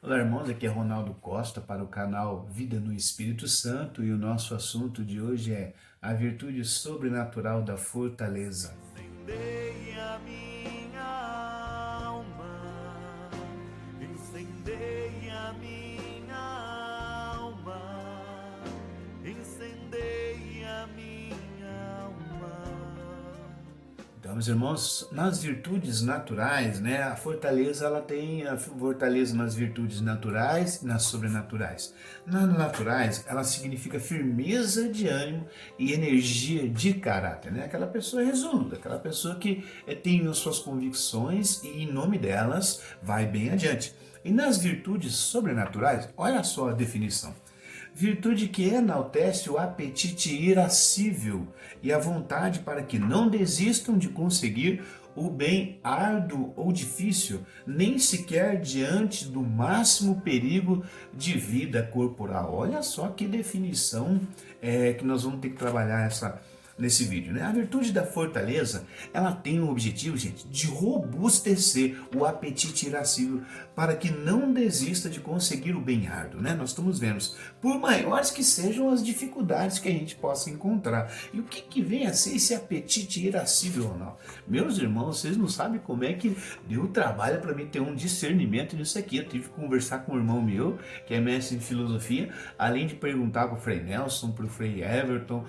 Olá, irmãos, aqui é Ronaldo Costa para o canal Vida no Espírito Santo e o nosso assunto de hoje é a virtude sobrenatural da fortaleza. Incendei a minha alma, incendei a minha alma, incendei a minha alma. Então, meus irmãos, nas virtudes naturais, né, a fortaleza ela tem a fortaleza nas virtudes naturais e nas sobrenaturais. Nas naturais, ela significa firmeza de ânimo e energia de caráter, né? Aquela pessoa resoluta, aquela pessoa que tem as suas convicções e em nome delas vai bem adiante. E nas virtudes sobrenaturais, olha só a definição. Virtude que enaltece o apetite irascível e a vontade para que não desistam de conseguir o bem árduo ou difícil, nem sequer diante do máximo perigo de vida corporal. Olha só que definição que nós vamos ter que trabalhar nesse vídeo, né? A virtude da fortaleza, ela tem o objetivo, gente, de robustecer o apetite irascível para que não desista de conseguir o bem árduo, né? Nós estamos vendo, por maiores que sejam as dificuldades que a gente possa encontrar. E o que vem a ser esse apetite irascível, Ronaldo? Meus irmãos, vocês não sabem como é que deu trabalho para mim ter um discernimento nisso aqui. Eu tive que conversar com um irmão meu, que é mestre em filosofia, além de perguntar para o Frei Nelson, para o Frei Everton,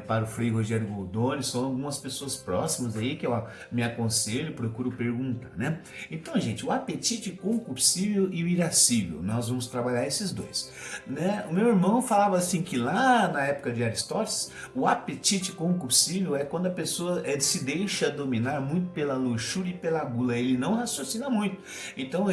para o Frei Rogério Goldoni, são algumas pessoas próximas aí que eu me aconselho, procuro perguntar, né? Então, gente, o apetite concupiscível e o irascível, nós vamos trabalhar esses dois, né? O meu irmão falava assim que lá na época de Aristóteles, o apetite concupiscível é quando a pessoa se deixa dominar muito pela luxúria e pela gula, ele não raciocina muito. Então,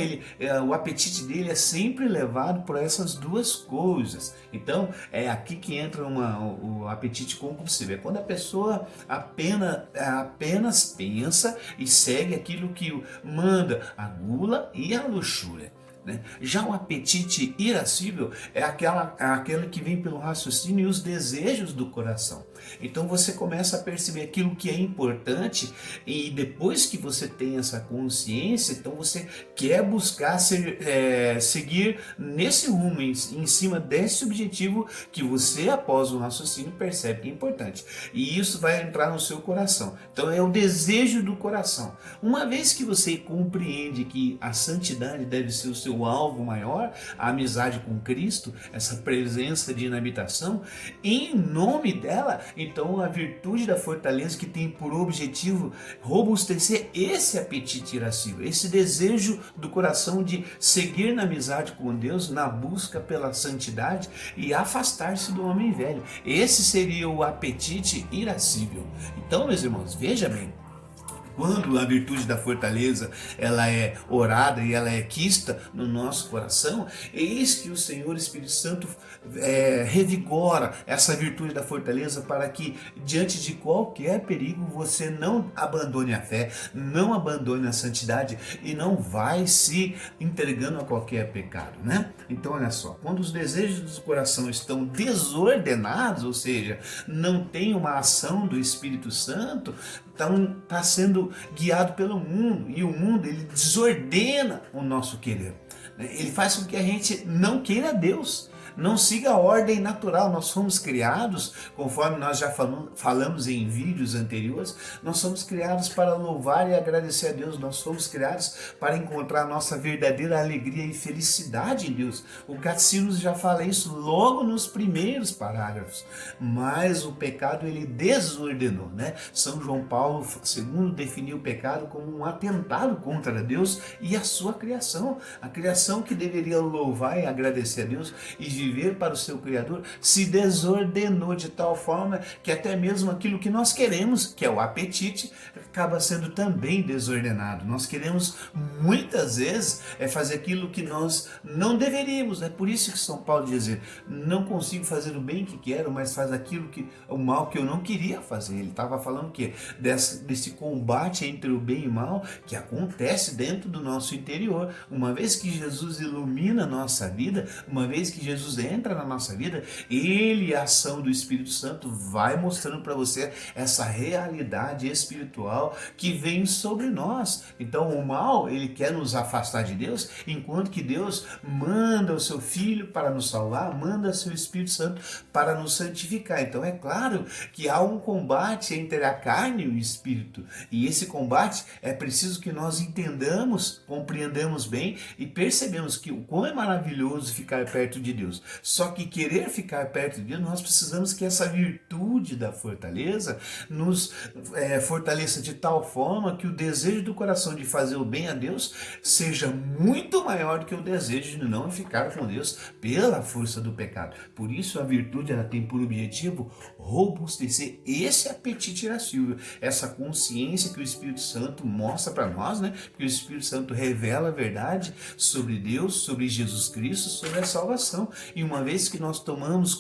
o apetite dele é sempre levado por essas duas coisas. Então, é aqui que entra o apetite concupiscível. É quando a pessoa apenas pensa e segue aquilo que manda a gula e a luxúria, né? Já o apetite irascível é aquele que vem pelo raciocínio e os desejos do coração. Então você começa a perceber aquilo que é importante e depois que você tem essa consciência, então você quer buscar seguir nesse rumo, em cima desse objetivo que você, após o raciocínio, percebe que é importante. E isso vai entrar no seu coração. Então é o desejo do coração. Uma vez que você compreende que a santidade deve ser o seu alvo maior, a amizade com Cristo, essa presença de inabitação, em nome dela, então a virtude da fortaleza que tem por objetivo robustecer esse apetite irascível, esse desejo do coração de seguir na amizade com Deus, na busca pela santidade e afastar-se do homem velho. Esse seria o apetite irascível. Então, meus irmãos, veja bem, quando a virtude da fortaleza ela é orada e ela é quista no nosso coração, eis que o Senhor Espírito Santo revigora essa virtude da fortaleza para que diante de qualquer perigo você não abandone a fé, não abandone a santidade e não vai se entregando a qualquer pecado, né? Então olha só, quando os desejos do coração estão desordenados, ou seja, não tem uma ação do Espírito Santo, está sendo guiado pelo mundo, e o mundo ele desordena o nosso querer, ele faz com que a gente não queira Deus, não siga a ordem natural. Nós fomos criados, conforme nós já falamos em vídeos anteriores, nós somos criados para louvar e agradecer a Deus, nós fomos criados para encontrar nossa verdadeira alegria e felicidade em Deus. O Catecismo já fala isso logo nos primeiros parágrafos, mas o pecado ele desordenou, né? São João Paulo II definiu o pecado como um atentado contra Deus e a sua criação, a criação que deveria louvar e agradecer a Deus e viver para o seu Criador, se desordenou de tal forma que até mesmo aquilo que nós queremos, que é o apetite, acaba sendo também desordenado. Nós queremos muitas vezes fazer aquilo que nós não deveríamos. É por isso que São Paulo diz: não consigo fazer o bem que quero, mas faz o mal que eu não queria fazer. Ele estava falando o quê? Desse combate entre o bem e o mal que acontece dentro do nosso interior. Uma vez que Jesus ilumina a nossa vida, uma vez que Jesus Jesus entra na nossa vida, Ele e a ação do Espírito Santo vai mostrando para você essa realidade espiritual que vem sobre nós. Então o mal, ele quer nos afastar de Deus, enquanto que Deus manda o seu Filho para nos salvar, manda seu Espírito Santo para nos santificar. Então é claro que há um combate entre a carne e o Espírito, e esse combate é preciso que nós entendamos, compreendamos bem e percebemos que o quão é maravilhoso ficar perto de Deus. Só que querer ficar perto de Deus, nós precisamos que essa virtude da fortaleza nos fortaleça de tal forma que o desejo do coração de fazer o bem a Deus seja muito maior do que o desejo de não ficar com Deus pela força do pecado. Por isso a virtude, ela tem por objetivo robustecer esse apetite irascível, essa consciência que o Espírito Santo mostra para nós, né? Porque o Espírito Santo revela a verdade sobre Deus, sobre Jesus Cristo, sobre a salvação. E uma vez que nós tomamos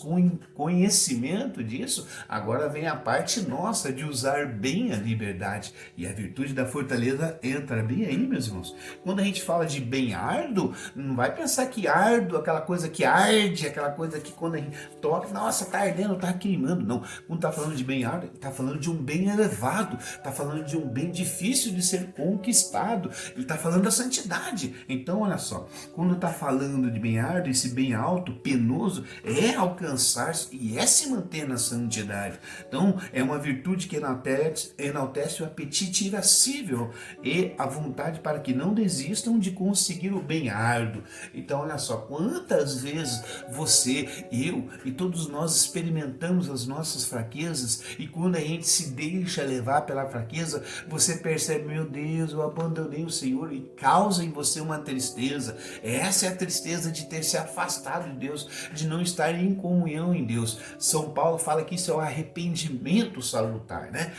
conhecimento disso, agora vem a parte nossa de usar bem a liberdade. E a virtude da fortaleza entra bem aí, meus irmãos. Quando a gente fala de bem árduo, não vai pensar que árduo, aquela coisa que arde, aquela coisa que quando a gente toca, nossa, tá ardendo, tá queimando. Não, quando tá falando de bem árduo, tá falando de um bem elevado, tá falando de um bem difícil de ser conquistado, ele tá falando da santidade. Então, olha só, quando tá falando de bem árduo, esse bem alto, penoso, é alcançar e é se manter na santidade. Então, é uma virtude que enaltece o apetite irascível e a vontade para que não desistam de conseguir o bem árduo. Então, olha só, quantas vezes você, eu e todos nós experimentamos as nossas fraquezas, e quando a gente se deixa levar pela fraqueza, você percebe, meu Deus, eu abandonei o Senhor, e causa em você uma tristeza. Essa é a tristeza de ter se afastado de Deus, de não estar em comunhão em Deus. São Paulo fala que isso é o arrependimento salutar, né?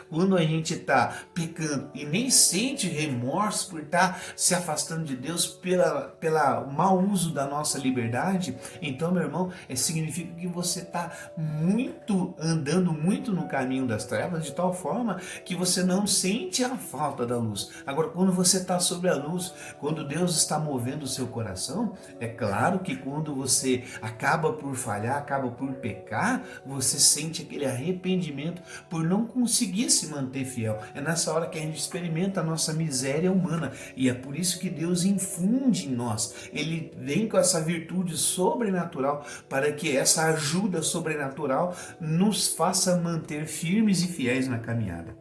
Quando a gente está pecando e nem sente remorso por estar se afastando de Deus pela mau uso da nossa liberdade, então, meu irmão, significa que você está andando muito no caminho das trevas, de tal forma que você não sente a falta da luz. Agora, quando você está sobre a luz, quando Deus está movendo o seu coração, é claro que quando você acaba por falhar, acaba por pecar, você sente aquele arrependimento por não conseguir se manter fiel. É nessa hora que a gente experimenta a nossa miséria humana, e é por isso que Deus infunde em nós. Ele vem com essa virtude sobrenatural para que essa ajuda sobrenatural nos faça manter firmes e fiéis na caminhada.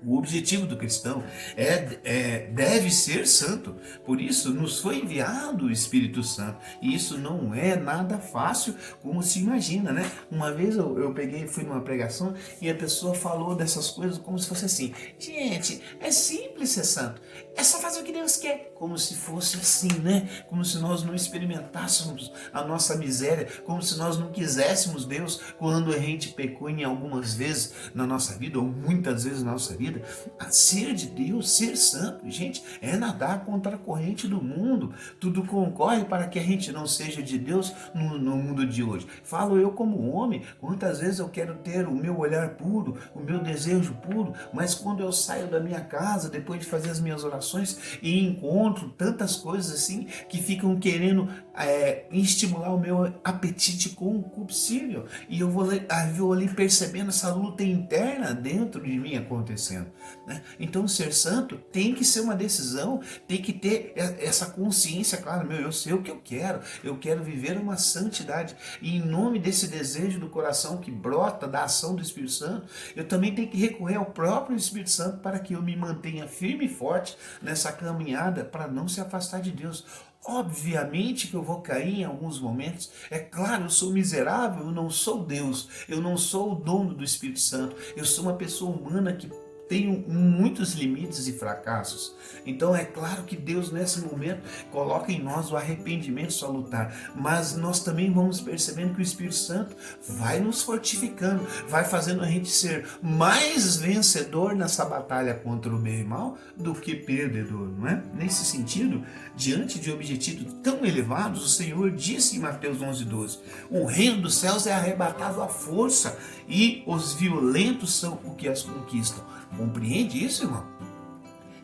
O objetivo do cristão deve ser santo. Por isso nos foi enviado o Espírito Santo. E isso não é nada fácil como se imagina, né? Uma vez eu fui numa pregação e a pessoa falou dessas coisas como se fosse assim: gente, é simples ser santo, é só fazer o que Deus quer. Como se fosse assim, né? Como se nós não experimentássemos a nossa miséria, como se nós não quiséssemos Deus quando a gente pecou em algumas vezes na nossa vida, ou muitas vezes na nossa vida. A ser de Deus, ser santo, gente, é nadar contra a corrente do mundo. Tudo concorre para que a gente não seja de Deus no mundo de hoje. Falo eu como homem, quantas vezes eu quero ter o meu olhar puro, o meu desejo puro, mas quando eu saio da minha casa, depois de fazer as minhas orações, e encontro tantas coisas assim, que ficam querendo estimular o meu apetite concupiscível, e eu vou ali percebendo essa luta interna dentro de mim acontecendo, né? Então ser santo tem que ser uma decisão, tem que ter essa consciência, claro, eu sei o que eu quero viver uma santidade, e em nome desse desejo do coração que brota da ação do Espírito Santo, eu também tenho que recorrer ao próprio Espírito Santo para que eu me mantenha firme e forte nessa caminhada, para não se afastar de Deus. Obviamente que eu vou cair em alguns momentos, é claro, eu sou miserável, eu não sou Deus, eu não sou o dono do Espírito Santo, eu sou uma pessoa humana que tenho muitos limites e fracassos. Então é claro que Deus nesse momento coloca em nós o arrependimento salutar, mas nós também vamos percebendo que o Espírito Santo vai nos fortificando, vai fazendo a gente ser mais vencedor nessa batalha contra o bem e mal do que perdedor, não é? Nesse sentido, diante de objetivos tão elevados, o Senhor disse em Mateus 11:12, o reino dos céus é arrebatado à força e os violentos são os que as conquistam. Compreende isso, irmão?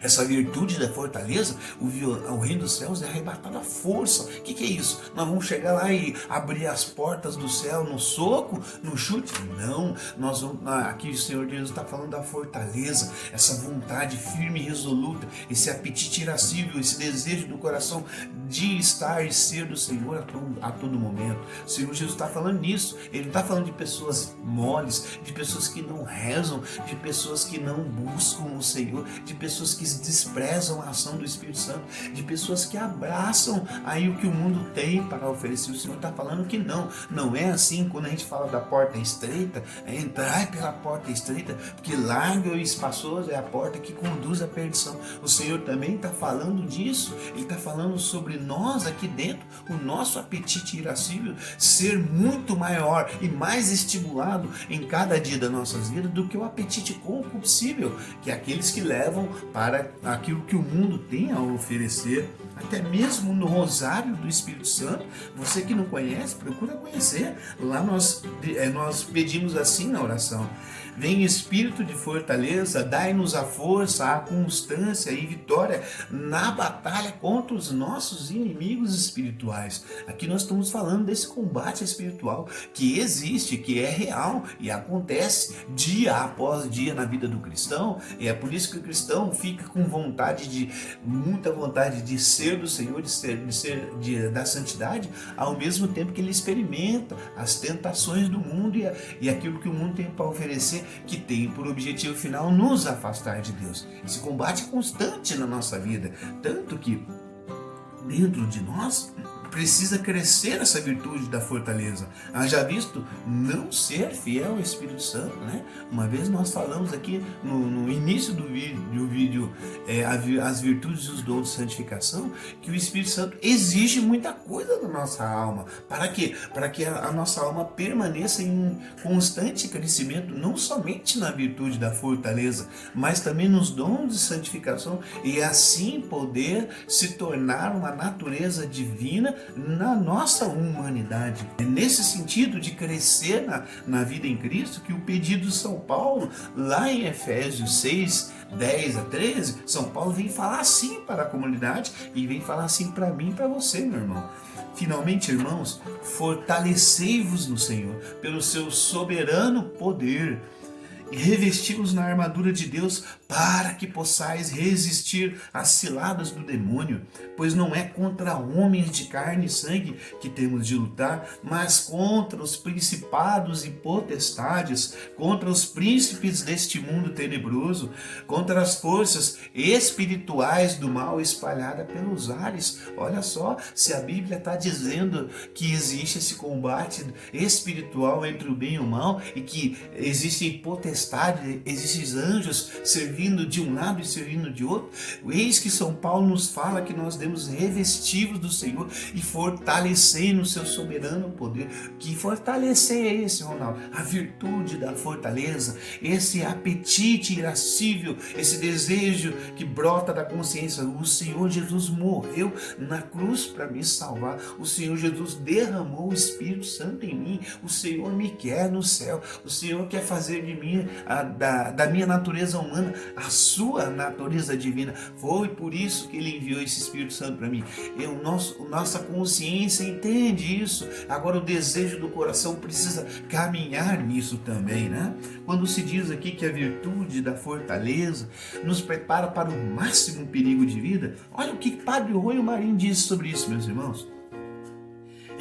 Essa virtude da fortaleza, o reino dos céus é arrebatado à força. O que é isso? Nós vamos chegar lá e abrir as portas do céu no soco, no chute? Não, nós vamos, aqui o Senhor Jesus está falando da fortaleza, essa vontade firme e resoluta, esse apetite irascível, esse desejo do coração de estar e ser do Senhor a todo momento. O Senhor Jesus está falando nisso. Ele não está falando de pessoas moles, de pessoas que não rezam, de pessoas que não buscam o Senhor, de pessoas que desprezam a ação do Espírito Santo, de pessoas que abraçam aí o que o mundo tem para oferecer. O Senhor está falando que não é assim. Quando a gente fala da porta estreita, é entrar pela porta estreita, porque larga e espaçoso é a porta que conduz à perdição. O Senhor também está falando disso. Ele está falando sobre nós aqui dentro, o nosso apetite irascível ser muito maior e mais estimulado em cada dia das nossas vidas do que o apetite concupiscível, que é aqueles que levam para aquilo que o mundo tem a oferecer. Até mesmo no Rosário do Espírito Santo, você que não conhece, procura conhecer. Lá nós pedimos assim na oração: vem Espírito de fortaleza, dai-nos a força, a constância e vitória na batalha contra os nossos inimigos espirituais. Aqui nós estamos falando desse combate espiritual que existe, que é real e acontece dia após dia na vida do cristão. E é por isso que o cristão fica com muita vontade de ser do Senhor, da santidade, ao mesmo tempo que ele experimenta as tentações do mundo e aquilo que o mundo tem para oferecer, que tem por objetivo final nos afastar de Deus. Esse combate é constante na nossa vida, tanto que dentro de nós precisa crescer essa virtude da fortaleza. Haja visto não ser fiel ao Espírito Santo, né? Uma vez nós falamos aqui no início do vídeo as virtudes e os dons de santificação, que o Espírito Santo exige muita coisa da nossa alma. Para quê? Para que a nossa alma permaneça em constante crescimento, não somente na virtude da fortaleza, mas também nos dons de santificação, e assim poder se tornar uma natureza divina na nossa humanidade. É nesse sentido de crescer na vida em Cristo que o pedido de São Paulo, lá em Efésios 6, 10 a 13, São Paulo vem falar assim para a comunidade e vem falar assim para mim e para você, meu irmão. Finalmente, irmãos, fortalecei-vos no Senhor pelo seu soberano poder e revesti-vos na armadura de Deus para que possais resistir às ciladas do demônio, pois não é contra homens de carne e sangue que temos de lutar, mas contra os principados e potestades, contra os príncipes deste mundo tenebroso, contra as forças espirituais do mal espalhadas pelos ares. Olha só, se a Bíblia está dizendo que existe esse combate espiritual entre o bem e o mal, e que existem potestades, existem anjos servindo de um lado e servindo de outro, eis que São Paulo nos fala que nós devemos revestir-vos do Senhor e fortalecer no seu soberano poder. Que fortalecer é esse, Ronaldo? A virtude da fortaleza, esse apetite irascível, esse desejo que brota da consciência. O Senhor Jesus morreu na cruz para me salvar, o Senhor Jesus derramou o Espírito Santo em mim, o Senhor me quer no céu, o Senhor quer fazer de mim, da minha natureza humana, a sua natureza divina. Foi por isso que ele enviou esse Espírito Santo para mim. Nossa consciência entende isso. Agora o desejo do coração precisa caminhar nisso também, né? Quando se diz aqui que a virtude da fortaleza nos prepara para o máximo perigo de vida, olha o que Padre Rônio Marinho diz sobre isso, meus irmãos.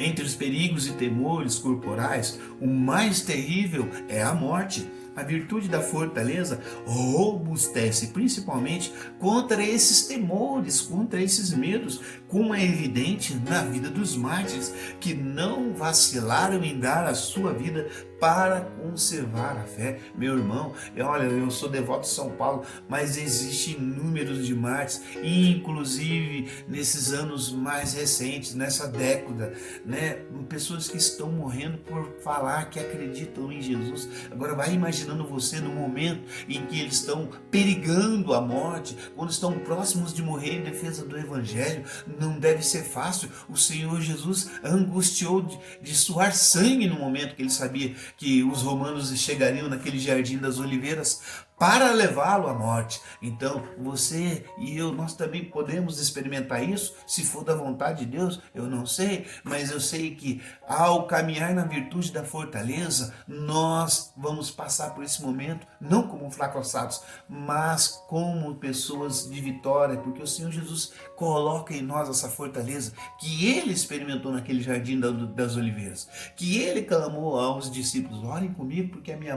Entre os perigos e temores corporais, o mais terrível é a morte. A virtude da fortaleza robustece principalmente contra esses temores, contra esses medos, como é evidente na vida dos mártires, que não vacilaram em dar a sua vida para conservar a fé. Meu irmão, olha, eu sou devoto de São Paulo, mas existem números de mártires, inclusive nesses anos mais recentes, nessa década, né? Pessoas que estão morrendo por falar que acreditam em Jesus. Agora vai imaginando você no momento em que eles estão perigando a morte, quando estão próximos de morrer em defesa do Evangelho. Não deve ser fácil. O Senhor Jesus angustiou de suar sangue no momento que ele sabia que os romanos chegariam naquele jardim das oliveiras para levá-lo à morte. Então, você e eu, nós também podemos experimentar isso, se for da vontade de Deus, eu não sei, mas eu sei que ao caminhar na virtude da fortaleza, nós vamos passar por esse momento, não como fracassados, mas como pessoas de vitória, porque o Senhor Jesus coloca em nós essa fortaleza que Ele experimentou naquele jardim das oliveiras, que Ele clamou aos discípulos: orem comigo porque a minha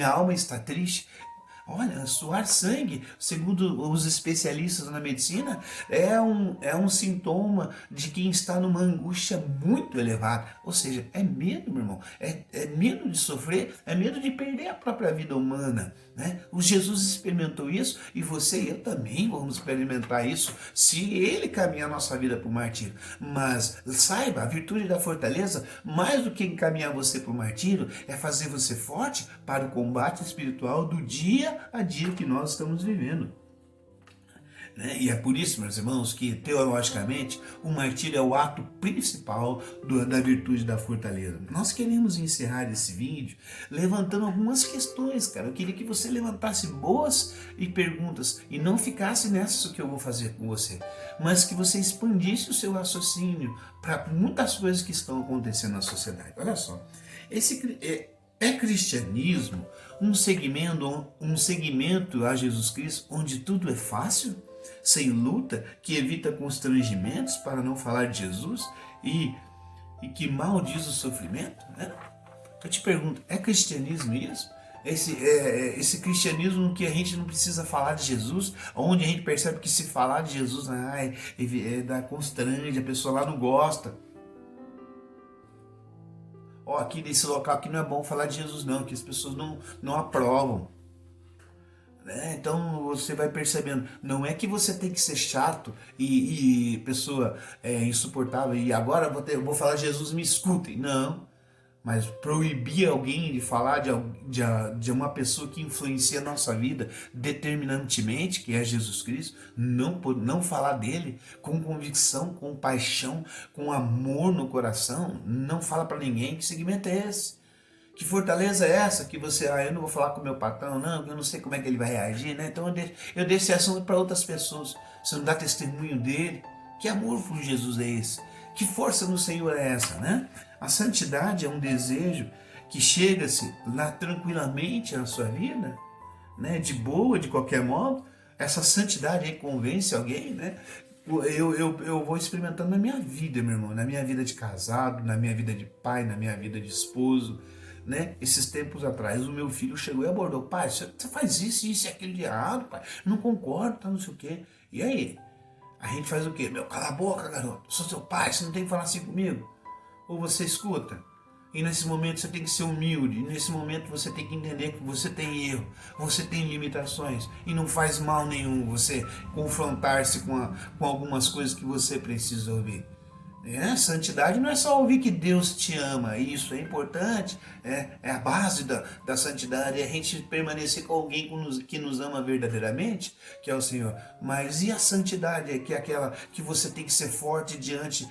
alma está triste. Olha, suar sangue, segundo os especialistas na medicina, é um sintoma de quem está numa angústia muito elevada. Ou seja, é medo, meu irmão. É medo de sofrer, é medo de perder a própria vida humana. Né? O Jesus experimentou isso e você e eu também vamos experimentar isso se Ele caminhar a nossa vida para o martírio. Mas saiba, a virtude da fortaleza, mais do que encaminhar você para o martírio, é fazer você forte para o combate espiritual do dia a dia que nós estamos vivendo. E é por isso, meus irmãos, que teologicamente o martírio é o ato principal da virtude da fortaleza. Nós queremos encerrar esse vídeo levantando algumas questões, cara. Eu queria que você levantasse boas e perguntas e não ficasse nessa que eu vou fazer com você, mas que você expandisse o seu raciocínio para muitas coisas que estão acontecendo na sociedade. Olha só, é cristianismo um segmento a Jesus Cristo onde tudo é fácil? Sem luta, que evita constrangimentos para não falar de Jesus e que maldiz o sofrimento? Né? Eu te pergunto, é cristianismo isso? Esse cristianismo que a gente não precisa falar de Jesus, onde a gente percebe que se falar de Jesus dá constrange, a pessoa lá não gosta. Aqui nesse local aqui não é bom falar de Jesus não, que as pessoas não aprovam. Então você vai percebendo, não é que você tem que ser chato e pessoa insuportável e agora eu vou falar Jesus, me escutem. Não, mas proibir alguém de falar de uma pessoa que influencia a nossa vida determinantemente, que é Jesus Cristo, não falar dele com convicção, com paixão, com amor no coração, não fala para ninguém. Que segmento é esse? Que fortaleza é essa que você, eu não vou falar com o meu patrão, não, eu não sei como é que ele vai reagir, né? Então eu deixo esse assunto para outras pessoas. Você não dá testemunho dele? Que amor por Jesus é esse? Que força no Senhor é essa, né? A santidade é um desejo que chega-se lá tranquilamente na sua vida, né? De boa, de qualquer modo. Essa santidade aí convence alguém, né? Eu vou experimentando na minha vida, meu irmão, na minha vida de casado, na minha vida de pai, na minha vida de esposo, né? Esses tempos atrás o meu filho chegou e abordou: pai, você faz isso e aquilo de errado, pai, não concordo, tá, não sei o quê. E aí? A gente faz o quê? Cala a boca, garoto, eu sou seu pai, você não tem que falar assim comigo. Ou você escuta. E nesse momento você tem que ser humilde, e nesse momento você tem que entender que você tem erro, você tem limitações, e não faz mal nenhum você confrontar-se com algumas coisas que você precisa ouvir. Santidade não é só ouvir que Deus te ama, isso é importante, é a base da santidade, é a gente permanecer com alguém que nos ama verdadeiramente, que é o Senhor. Mas e a santidade, que é aquela que você tem que ser forte diante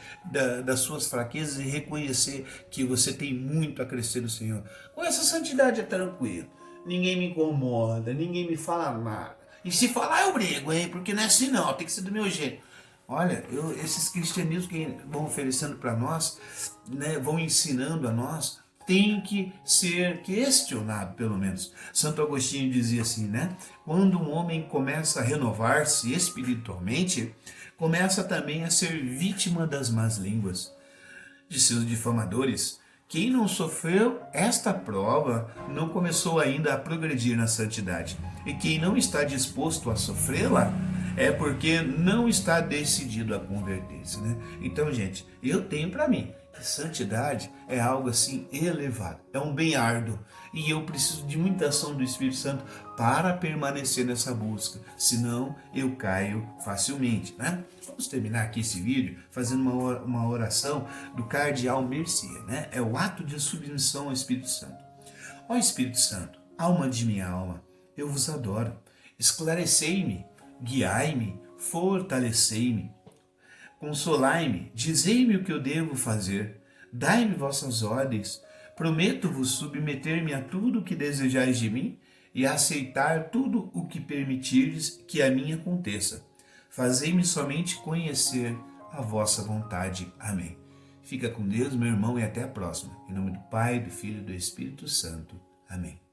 das suas fraquezas e reconhecer que você tem muito a crescer no Senhor. Com essa santidade é tranquilo, ninguém me incomoda, ninguém me fala nada. E se falar eu brigo, porque não é assim não, tem que ser do meu jeito. Olha, esses cristianismos que vão oferecendo para nós, né, vão ensinando a nós, tem que ser questionado, pelo menos. Santo Agostinho dizia assim, né? Quando um homem começa a renovar-se espiritualmente, começa também a ser vítima das más línguas de seus difamadores. Quem não sofreu esta prova não começou ainda a progredir na santidade. E quem não está disposto a sofrê-la é porque não está decidido a converter-se, né? Então, gente, eu tenho para mim que santidade é algo assim elevado, é um bem árduo, e eu preciso de muita ação do Espírito Santo para permanecer nessa busca, senão eu caio facilmente, né? Vamos terminar aqui esse vídeo fazendo uma oração do cardeal Mercier, né? É o ato de submissão ao Espírito Santo. Ó Espírito Santo, alma de minha alma, eu vos adoro, esclarecei-me, guiai-me, fortalecei-me, consolai-me, dizei-me o que eu devo fazer, dai-me vossas ordens, prometo-vos submeter-me a tudo o que desejais de mim, e aceitar tudo o que permitirdes que a mim aconteça. Fazei-me somente conhecer a vossa vontade. Amém. Fica com Deus, meu irmão, e até a próxima. Em nome do Pai, do Filho e do Espírito Santo. Amém.